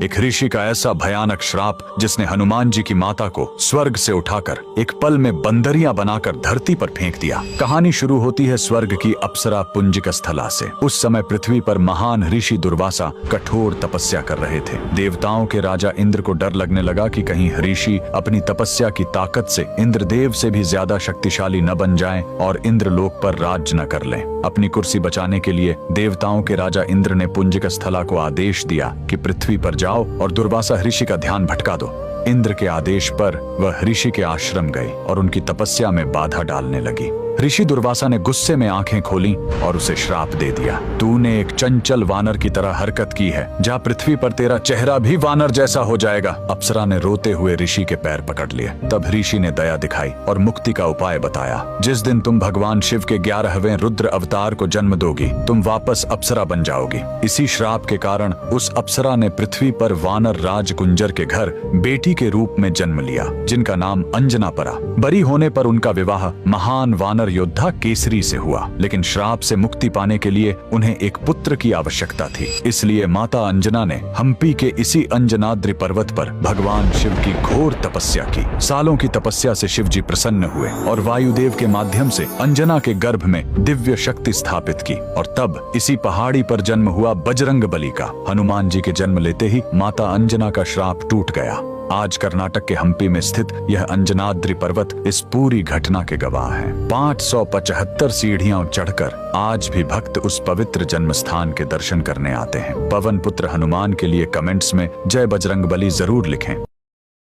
एक ऋषि का ऐसा भयानक श्राप जिसने हनुमान जी की माता को स्वर्ग से उठाकर एक पल में बंदरिया बनाकर धरती पर फेंक दिया। कहानी शुरू होती है स्वर्ग की अप्सरा पुंजिक स्थला से। उस समय पृथ्वी पर महान ऋषि दुर्वासा कठोर तपस्या कर रहे थे। देवताओं के राजा इंद्र को डर लगने लगा कि कहीं ऋषि अपनी तपस्या की ताकत से इंद्रदेव से भी ज्यादा शक्तिशाली न बन जाएं और इंद्रलोक पर राज्य न कर लें। अपनी कुर्सी बचाने के लिए देवताओं के राजा इंद्र ने पुंजिक स्थला को आदेश दिया कि पृथ्वी पर जाओ और दुर्वासा ऋषि का ध्यान भटका दो। इंद्र के आदेश पर वह ऋषि के आश्रम गए और उनकी तपस्या में बाधा डालने लगी। ऋषि दुर्वासा ने गुस्से में आंखें खोली और उसे श्राप दे दिया। तूने एक चंचल वानर की तरह हरकत की है, जा पृथ्वी पर तेरा चेहरा भी वानर जैसा हो जाएगा। अप्सरा ने रोते हुए ऋषि के पैर पकड़ लिए। तब ऋषि ने दया दिखाई और मुक्ति का उपाय बताया। जिस दिन तुम भगवान शिव के 11वें रुद्र अवतार को जन्म दोगी, तुम वापस अप्सरा बन जाओगी। इसी श्राप के कारण उस अप्सरा ने पृथ्वी पर वानर राज कुंजर के घर बेटी के रूप में जन्म लिया, जिनका नाम अंजना पड़ा। बड़ी होने पर उनका विवाह महान वानर योद्धा केसरी से हुआ, लेकिन श्राप से मुक्ति पाने के लिए उन्हें एक पुत्र की आवश्यकता थी। इसलिए माता अंजना ने हम्पी के इसी अंजनाद्रि पर्वत पर भगवान शिव की घोर तपस्या की। सालों की तपस्या से शिव जी प्रसन्न हुए और वायुदेव के माध्यम से अंजना के गर्भ में दिव्य शक्ति स्थापित की। और तब इसी पहाड़ी पर जन्म हुआ बजरंग बली का। हनुमान जी के जन्म लेते ही माता अंजना का श्राप टूट गया। आज कर्नाटक के हम्पी में स्थित यह अंजनाद्रि पर्वत इस पूरी घटना के गवाह है। 575 सीढ़ियां चढ़कर आज भी भक्त उस पवित्र जन्म स्थान के दर्शन करने आते हैं। पवन पुत्र हनुमान के लिए कमेंट्स में जय बजरंगबली जरूर लिखें।